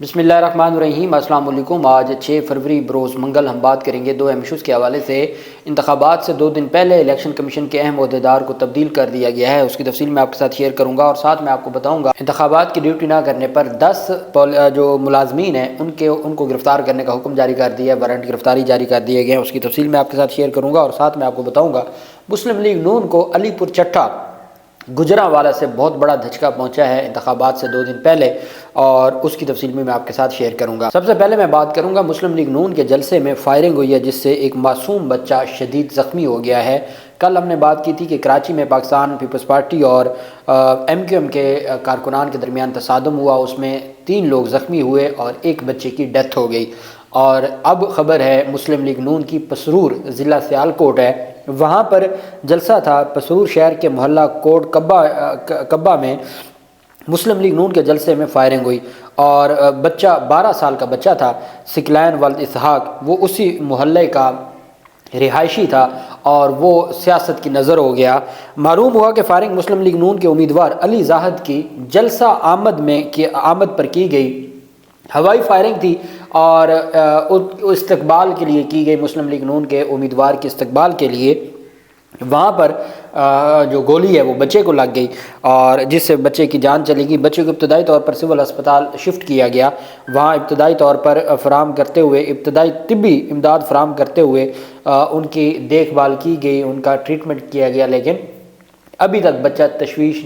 بسم اللہ الرحمن الرحیم۔ السلام علیکم۔ آج 6 فروری بروز منگل ہم بات کریں گے 2 اہم ایشوز کے حوالے سے۔ انتخابات سے 2 دن پہلے الیکشن کمیشن کے اہم عہدیدار کو تبدیل کر دیا گیا ہے، اس کی تفصیل میں آپ کے ساتھ شیئر کروں گا، اور ساتھ میں آپ کو بتاؤں گا انتخابات کی ڈیوٹی نہ کرنے پر 10 جو ملازمین ہیں ان کو گرفتار کرنے کا حکم جاری کر دیا ہے، وارنٹ گرفتاری جاری کر دیے گئے ہیں، اس کی تفصیل میں آپ کے ساتھ شیئر کروں گا، اور ساتھ میں آپ کو بتاؤں گا مسلم لیگ نون کو علی پور چٹھا گجرانوالہ سے بہت بڑا دھچکا پہنچا ہے انتخابات سے 2 دن پہلے، اور اس کی تفصیل میں آپ کے ساتھ شیئر کروں گا۔ سب سے پہلے میں بات کروں گا مسلم لیگ نون کے جلسے میں فائرنگ ہوئی ہے، جس سے ایک معصوم بچہ شدید زخمی ہو گیا ہے۔ کل ہم نے بات کی تھی کہ کراچی میں پاکستان پیپلز پارٹی اور ایم کیو ایم کے کارکنان کے درمیان تصادم ہوا، اس میں 3 لوگ زخمی ہوئے اور ایک بچے کی ڈیتھ ہو گئی۔ اور اب خبر ہے مسلم لیگ نون کی پسرور ضلع سیالکوٹ ہے، وہاں پر جلسہ تھا۔ پسرور شہر کے محلہ کوٹ کبا میں مسلم لیگ نون کے جلسے میں فائرنگ ہوئی، اور بچہ 12 سال کا بچہ تھا، سکلین ولد اسحاق، وہ اسی محلے کا رہائشی تھا اور وہ سیاست کی نظر ہو گیا۔ معلوم ہوا کہ فائرنگ مسلم لیگ نون کے امیدوار علی زاہد کی جلسہ آمد پر کی گئی، ہوائی فائرنگ تھی، اور استقبال کے لیے کی گئی، مسلم لیگ نون کے امیدوار کے استقبال کے لیے۔ وہاں پر جو گولی ہے وہ بچے کو لگ گئی، اور جس سے بچے کی جان چلی گئی۔ بچے کو ابتدائی طور پر سول ہسپتال شفٹ کیا گیا، وہاں ابتدائی طور پر ابتدائی طبی امداد فراہم کرتے ہوئے ان کی دیکھ بھال کی گئی، ان کا ٹریٹمنٹ کیا گیا، لیکن ابھی تک بچہ تشویش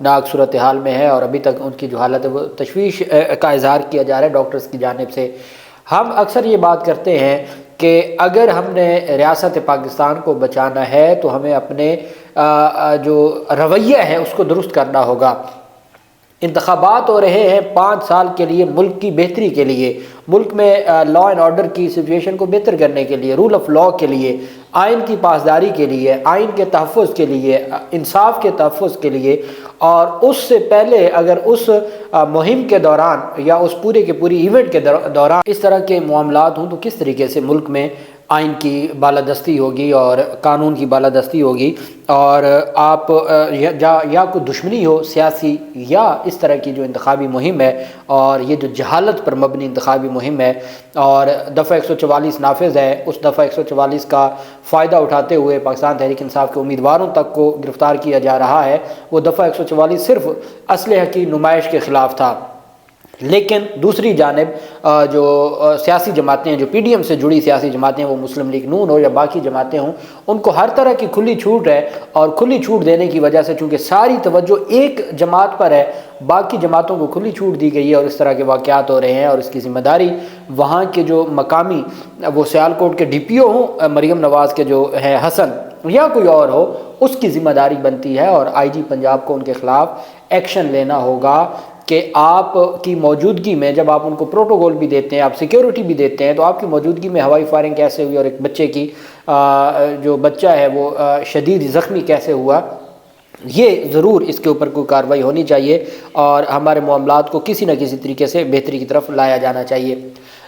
ناک صورتحال میں ہے، اور ابھی تک ان کی جو حالت ہے وہ تشویش کا اظہار کیا جا رہا ہے ڈاکٹرز کی جانب سے۔ ہم اکثر یہ بات کرتے ہیں کہ اگر ہم نے ریاست پاکستان کو بچانا ہے تو ہمیں اپنے جو رویہ ہے اس کو درست کرنا ہوگا۔ انتخابات ہو رہے ہیں 5 سال کے لیے، ملک کی بہتری کے لیے، ملک میں لا اینڈ آرڈر کی سچویشن کو بہتر کرنے کے لیے، رول آف لاء کے لیے، آئین کی پاسداری کے لیے، آئین کے تحفظ کے لیے، انصاف کے تحفظ کے لیے۔ اور اس سے پہلے اگر اس مہم کے دوران یا اس پورے کے پوری ایونٹ کے دوران اس طرح کے معاملات ہوں تو کس طریقے سے ملک میں آئین کی بالادستی ہوگی اور قانون کی بالادستی ہوگی، اور آپ یا کوئی دشمنی ہو سیاسی، یا اس طرح کی جو انتخابی مہم ہے، اور یہ جو جہالت پر مبنی انتخابی مہم ہے، اور دفعہ 144 نافذ ہے، اس دفعہ 144 کا فائدہ اٹھاتے ہوئے پاکستان تحریک انصاف کے امیدواروں تک کو گرفتار کیا جا رہا ہے۔ وہ دفعہ 144 صرف اسلحے کی نمائش کے خلاف تھا، لیکن دوسری جانب جو سیاسی جماعتیں ہیں، جو پی ڈی ایم سے جڑی سیاسی جماعتیں، وہ مسلم لیگ نون ہو یا باقی جماعتیں ہوں، ان کو ہر طرح کی کھلی چھوٹ ہے، اور کھلی چھوٹ دینے کی وجہ سے چونکہ ساری توجہ ایک جماعت پر ہے، باقی جماعتوں کو کھلی چھوٹ دی گئی ہے، اور اس طرح کے واقعات ہو رہے ہیں، اور اس کی ذمہ داری وہاں کے جو مقامی، وہ سیالکوٹ کے ڈی پی او ہوں مریم نواز کے جو ہے حسن، یا کوئی اور ہو، اس کی ذمہ داری بنتی ہے، اور آئی جی پنجاب کو ان کے خلاف ایکشن لینا ہوگا کہ آپ کی موجودگی میں، جب آپ ان کو پروٹوکول بھی دیتے ہیں، آپ سیکیورٹی بھی دیتے ہیں، تو آپ کی موجودگی میں ہوائی فائرنگ کیسے ہوئی، اور ایک بچے کی جو بچہ ہے وہ شدید زخمی کیسے ہوا۔ یہ ضرور اس کے اوپر کوئی کارروائی ہونی چاہیے، اور ہمارے معاملات کو کسی نہ کسی طریقے سے بہتری کی طرف لایا جانا چاہیے۔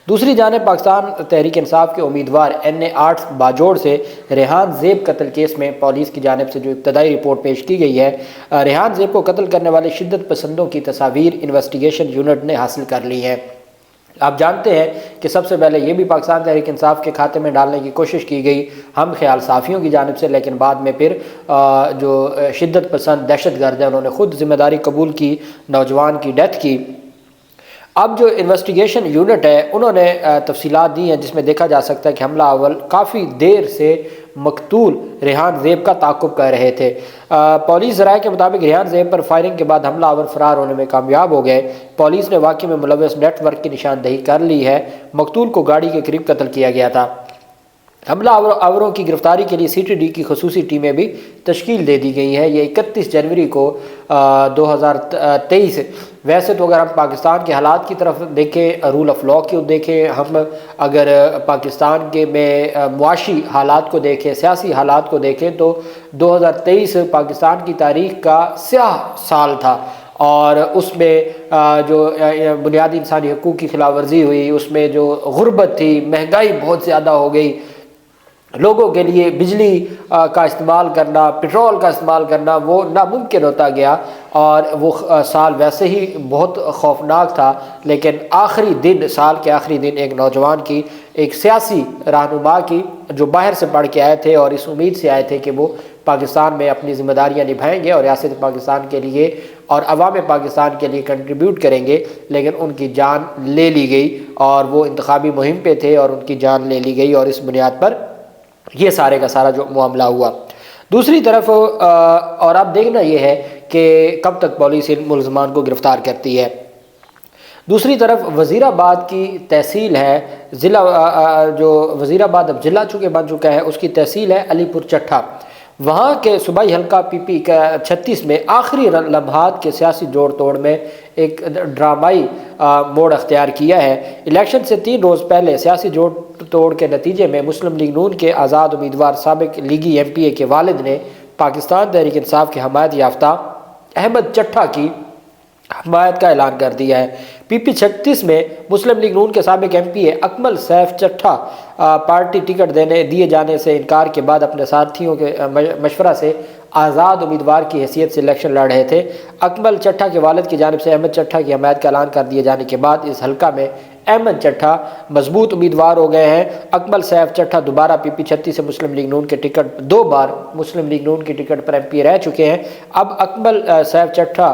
دوسری جانب پاکستان تحریک انصاف کے امیدوار این اے آرٹس باجوڑ سے ریحان زیب قتل کیس میں پولیس کی جانب سے جو ابتدائی رپورٹ پیش کی گئی ہے، ریحان زیب کو قتل کرنے والے شدت پسندوں کی تصاویر انویسٹیگیشن یونٹ نے حاصل کر لی ہے۔ آپ جانتے ہیں کہ سب سے پہلے یہ بھی پاکستان تحریک انصاف کے کھاتے میں ڈالنے کی کوشش کی گئی، ہم خیال صحافیوں کی جانب سے، لیکن بعد میں پھر جو شدت پسند دہشت گرد ہیں انہوں نے خود ذمہ داری قبول کی، نوجوان کی ڈیتھ کی۔ اب جو انویسٹیگیشن یونٹ ہے انہوں نے تفصیلات دی ہیں، جس میں دیکھا جا سکتا ہے کہ حملہ اول کافی دیر سے مقتول ریحان زیب کا تعاقب کر رہے تھے۔ پولیس ذرائع کے مطابق ریحان زیب پر فائرنگ کے بعد حملہ آور فرار ہونے میں کامیاب ہو گئے۔ پولیس نے واقعے میں ملوث نیٹ ورک کی نشاندہی کر لی ہے۔ مقتول کو گاڑی کے قریب قتل کیا گیا تھا۔ حملہ آوروں کی گرفتاری کے لیے سی ٹی ڈی کی خصوصی ٹیمیں بھی تشکیل دے دی گئی ہیں۔ یہ 31 جنوری کو 2023، ویسے تو اگر ہم پاکستان کے حالات کی طرف دیکھیں، رول آف لاء کو دیکھیں، ہم اگر پاکستان کے میں معاشی حالات کو دیکھیں، سیاسی حالات کو دیکھیں، تو 2023 پاکستان کی تاریخ کا سیاہ سال تھا، اور اس میں جو بنیادی انسانی حقوق کی خلاف ورزی ہوئی، اس میں جو غربت تھی، مہنگائی بہت زیادہ ہو گئی، لوگوں کے لیے بجلی کا استعمال کرنا، پٹرول کا استعمال کرنا وہ ناممکن ہوتا گیا، اور وہ سال ویسے ہی بہت خوفناک تھا، لیکن آخری دن، سال کے آخری دن ایک نوجوان کی، ایک سیاسی رہنما کی، جو باہر سے پڑھ کے آئے تھے اور اس امید سے آئے تھے کہ وہ پاکستان میں اپنی ذمہ داریاں نبھائیں گے اور ریاست پاکستان کے لیے اور عوام پاکستان کے لیے کنٹریبیوٹ کریں گے، لیکن ان کی جان لے لی گئی، اور وہ انتخابی مہم پہ تھے اور ان کی جان لے لی گئی، اور اس بنیاد پر یہ سارے کا سارا جو معاملہ ہوا۔ دوسری طرف اور اب دیکھنا یہ ہے کہ کب تک پولیس ان ملزمان کو گرفتار کرتی ہے۔ دوسری طرف وزیر آباد کی تحصیل ہے، ضلع جو وزیر آباد اب ضلع چونکہ بن چکا ہے، اس کی تحصیل ہے علی پور چٹھا۔ وہاں کے صوبائی حلقہ پی پی 36 میں آخری لمحات کے سیاسی جوڑ توڑ میں ایک ڈرامائی موڑ اختیار کیا ہے۔ الیکشن سے 3 روز پہلے سیاسی جوڑ توڑ کے نتیجے میں مسلم لیگ نون کے آزاد امیدوار سابق لیگی ایم پی اے کے والد نے پاکستان تحریک انصاف کی حمایت یافتہ احمد چٹھا کی حمایت کا اعلان کر دیا ہے۔ پی پی 36 میں مسلم لیگ نون کے سابق ایم پی اے اکمل سیف چٹھا پارٹی ٹکٹ دیے جانے سے انکار کے بعد اپنے ساتھیوں کے مشورہ سے آزاد امیدوار کی حیثیت سے الیکشن لڑ رہے تھے۔ اکمل چٹھا کے والد کی جانب سے احمد چٹھا کی حمایت کا اعلان کر دیے جانے کے بعد اس حلقہ میں احمد چٹھا مضبوط امیدوار ہو گئے ہیں۔ اکمل سیف چٹھا دوبارہ پی پی 36 سے مسلم لیگ نون کے ٹکٹ 2 بار مسلم لیگ نون کی ٹکٹ پر ایم پی رہ چکے ہیں۔ اب اکمل سیف چٹھا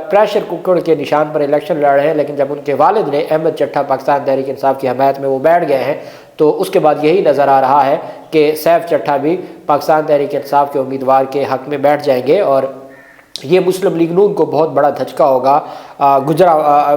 پریشر کوکر کے نشان پر الیکشن لڑ رہے ہیں، لیکن جب ان کے والد نے احمد چٹھا پاکستان تحریک انصاف کی حمایت میں وہ بیٹھ گئے ہیں، تو اس کے بعد یہی نظر آ رہا ہے کہ سیف چٹھا بھی پاکستان تحریک انصاف کے امیدوار کے حق میں بیٹھ جائیں گے، اور یہ مسلم لیگ نون کو بہت بڑا دھچکا ہوگا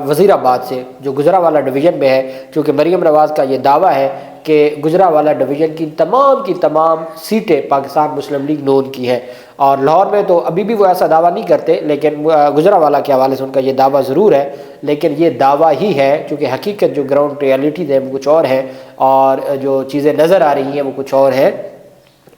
وزیر آباد سے، جو گجرانوالہ ڈویژن میں ہے، چونکہ مریم نواز کا یہ دعویٰ ہے کہ گجرانوالہ ڈویژن کی تمام سیٹیں پاکستان مسلم لیگ نون کی ہیں، اور لاہور میں تو ابھی بھی وہ ایسا دعویٰ نہیں کرتے، لیکن گجرانوالہ کے حوالے سے ان کا یہ دعویٰ ضرور ہے، لیکن یہ دعویٰ ہی ہے، چونکہ حقیقت جو گراؤنڈ ریالٹیز ہے وہ کچھ اور ہے، اور جو چیزیں نظر آ رہی ہیں وہ کچھ اور ہے۔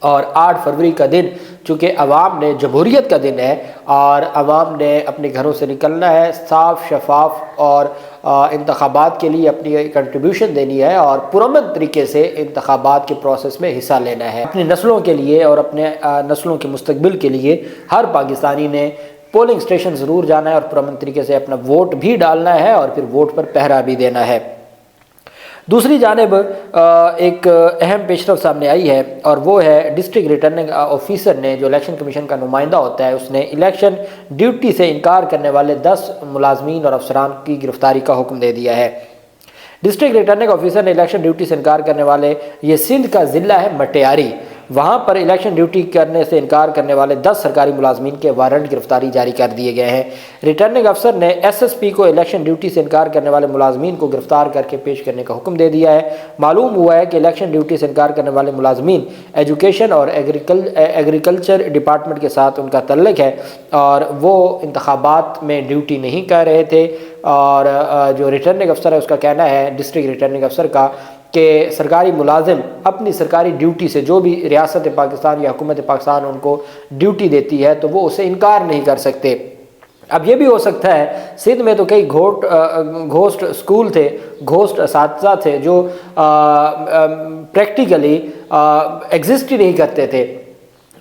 اور 8 فروری کا دن چونکہ عوام نے، جمہوریت کا دن ہے، اور عوام نے اپنے گھروں سے نکلنا ہے، صاف شفاف اور انتخابات کے لیے اپنی کنٹریبیوشن دینی ہے، اور پرامن طریقے سے انتخابات کے پروسیس میں حصہ لینا ہے۔ اپنی نسلوں کے لیے اور اپنے نسلوں کے مستقبل کے لیے ہر پاکستانی نے پولنگ سٹیشن ضرور جانا ہے، اور پرامن طریقے سے اپنا ووٹ بھی ڈالنا ہے، اور پھر ووٹ پر پہرا بھی دینا ہے۔ دوسری جانب ایک اہم پیشرفت سامنے آئی ہے، اور وہ ہے ڈسٹرکٹ ریٹرننگ آفیسر نے، جو الیکشن کمیشن کا نمائندہ ہوتا ہے، اس نے الیکشن ڈیوٹی سے انکار کرنے والے 10 ملازمین اور افسران کی گرفتاری کا حکم دے دیا ہے۔ ڈسٹرکٹ ریٹرننگ آفیسر نے الیکشن ڈیوٹی سے انکار کرنے والے، یہ سندھ کا ضلع ہے مٹیاری، وہاں پر الیکشن ڈیوٹی کرنے سے انکار کرنے والے 10 سرکاری ملازمین کے وارنٹ گرفتاری جاری کر دیے گئے ہیں۔ ریٹرننگ افسر نے ایس ایس پی کو الیکشن ڈیوٹی سے انکار کرنے والے ملازمین کو گرفتار کر کے پیش کرنے کا حکم دے دیا ہے۔ معلوم ہوا ہے کہ الیکشن ڈیوٹی سے انکار کرنے والے ملازمین ایجوکیشن اور ایگریکلچر ڈپارٹمنٹ کے ساتھ ان کا تعلق ہے، اور وہ انتخابات میں ڈیوٹی نہیں کر رہے تھے، اور جو ریٹرننگ افسر ہے اس کا کہنا ہے، ڈسٹرکٹ ریٹرننگ افسر کا، کہ سرکاری ملازم اپنی سرکاری ڈیوٹی سے، جو بھی ریاست پاکستان یا حکومت پاکستان ان کو ڈیوٹی دیتی ہے، تو وہ اسے انکار نہیں کر سکتے۔ اب یہ بھی ہو سکتا ہے، سندھ میں تو کئی گھوسٹ اسکول تھے، گھوسٹ اساتذہ تھے، جو پریکٹیکلی ایگزسٹ ہی نہیں کرتے تھے،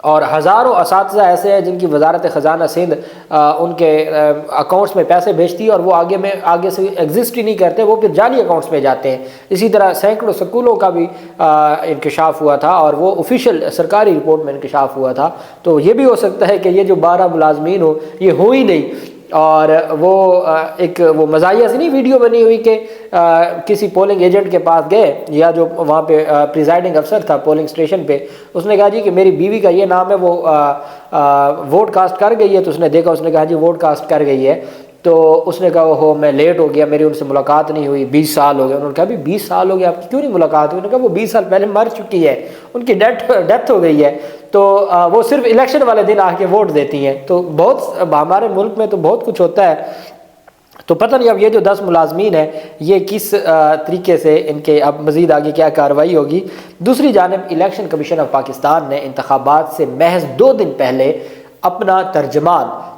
اور ہزاروں اساتذہ ایسے ہیں جن کی وزارت خزانہ سندھ ان کے اکاؤنٹس میں پیسے بھیجتی ہے، اور وہ آگے سے ایگزسٹ ہی نہیں کرتے، وہ پھر جعلی اکاؤنٹس میں جاتے ہیں۔ اسی طرح سینکڑوں سکولوں کا بھی انکشاف ہوا تھا، اور وہ آفیشیل سرکاری رپورٹ میں انکشاف ہوا تھا۔ تو یہ بھی ہو سکتا ہے کہ یہ جو 12 ملازمین ہو، یہ ہو ہی نہیں، اور وہ مزاحیہ سے نہیں ویڈیو بنی ہوئی کہ کسی پولنگ ایجنٹ کے پاس گئے، یا جو وہاں پہ پریزائڈنگ افسر تھا پولنگ سٹیشن پہ، اس نے کہا جی کہ میری بیوی کا یہ نام ہے، وہ ووٹ کاسٹ کر گئی ہے، تو اس نے دیکھا، اس نے کہا جی ووٹ کاسٹ کر گئی ہے، تو اس نے کہا میں لیٹ ہو گیا، میری ان سے ملاقات نہیں ہوئی، 20 سال ہو گئے۔ انہوں نے کہا بھی 20 سال ہو گئے آپ کی کیوں نہیں ملاقات ہوئی؟ انہوں نے کہا وہ 20 سال پہلے مر چکی ہے، ان کی ڈیتھ ہو گئی ہے، تو وہ صرف الیکشن والے دن آ کے ووٹ دیتی ہیں۔ تو ہمارے ملک میں تو بہت کچھ ہوتا ہے، تو پتہ نہیں اب یہ جو 10 ملازمین ہیں یہ کس طریقے سے ان کے اب مزید آگے کیا کارروائی ہوگی۔ دوسری جانب الیکشن کمیشن آف پاکستان نے انتخابات سے محض 2 دن پہلے اپنا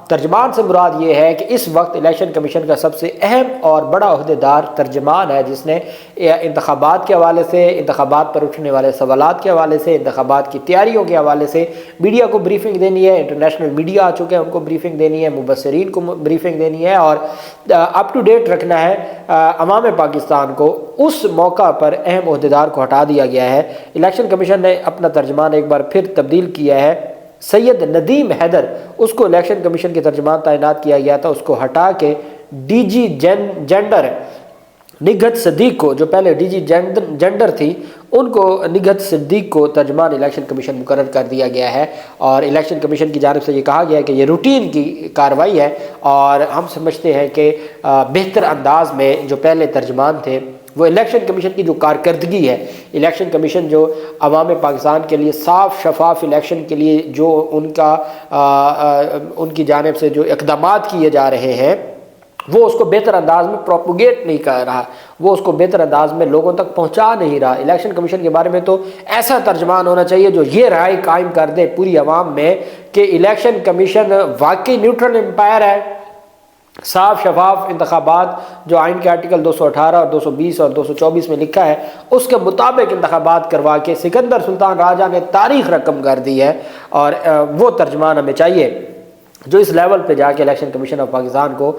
ترجمان سے مراد یہ ہے کہ اس وقت الیکشن کمیشن کا سب سے اہم اور بڑا عہدیدار ترجمان ہے، جس نے انتخابات کے حوالے سے، انتخابات پر اٹھنے والے سوالات کے حوالے سے، انتخابات کی تیاریوں کے حوالے سے میڈیا کو بریفنگ دینی ہے، انٹرنیشنل میڈیا آ چکے ہیں ان کو بریفنگ دینی ہے، مبصرین کو بریفنگ دینی ہے اور اپ ٹو ڈیٹ رکھنا ہے عوام پاکستان کو۔ اس موقع پر اہم عہدیدار کو ہٹا دیا گیا ہے۔ الیکشن کمیشن نے اپنا ترجمان ایک بار پھر تبدیل کیا ہے۔ سید ندیم حیدر اس کو الیکشن کمیشن کے ترجمان تعینات کیا گیا تھا، اس کو ہٹا کے ڈی جی جینڈر نگہت صدیق کو، جو پہلے ڈی جی جینڈر تھی، ان کو نگہت صدیق کو ترجمان الیکشن کمیشن مقرر کر دیا گیا ہے۔ اور الیکشن کمیشن کی جانب سے یہ کہا گیا ہے کہ یہ روٹین کی کارروائی ہے اور ہم سمجھتے ہیں کہ بہتر انداز میں جو پہلے ترجمان تھے وہ الیکشن کمیشن کی جو کارکردگی ہے، الیکشن کمیشن جو عوام پاکستان کے لیے صاف شفاف الیکشن کے لیے جو ان کی جانب سے جو اقدامات کیے جا رہے ہیں، وہ اس کو بہتر انداز میں پروپوگیٹ نہیں کر رہا، وہ اس کو بہتر انداز میں لوگوں تک پہنچا نہیں رہا۔ الیکشن کمیشن کے بارے میں تو ایسا ترجمان ہونا چاہیے جو یہ رائے قائم کر دے پوری عوام میں کہ الیکشن کمیشن واقعی نیوٹرل امپائر ہے، صاف شفاف انتخابات جو آئین کے آرٹیکل 218 اور 220 اور 224 میں لکھا ہے اس کے مطابق انتخابات کروا کے سکندر سلطان راجہ نے تاریخ رقم کر دی ہے۔ اور وہ ترجمان ہمیں چاہیے جو اس لیول پہ جا کے الیکشن کمیشن آف پاکستان کو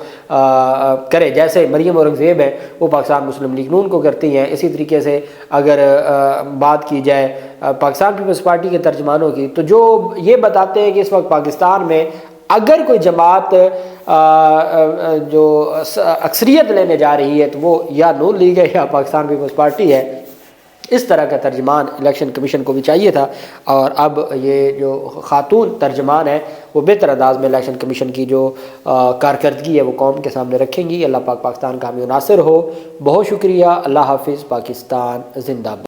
کرے، جیسے مریم اورنگزیب ہے وہ پاکستان مسلم لیگ نون کو کرتی ہیں۔ اسی طریقے سے اگر بات کی جائے پاکستان پیپلز پارٹی کے ترجمانوں کی، تو جو یہ بتاتے ہیں کہ اس وقت پاکستان میں اگر کوئی جماعت جو اکثریت لینے جا رہی ہے تو وہ یا نون لیگ ہے یا پاکستان پیپلز پارٹی ہے۔ اس طرح کا ترجمان الیکشن کمیشن کو بھی چاہیے تھا، اور اب یہ جو خاتون ترجمان ہے وہ بہتر انداز میں الیکشن کمیشن کی جو کارکردگی ہے وہ قوم کے سامنے رکھیں گی۔ اللہ پاک پاکستان کا حامی و ناصر ہو۔ بہت شکریہ۔ اللہ حافظ۔ پاکستان زندہ باد۔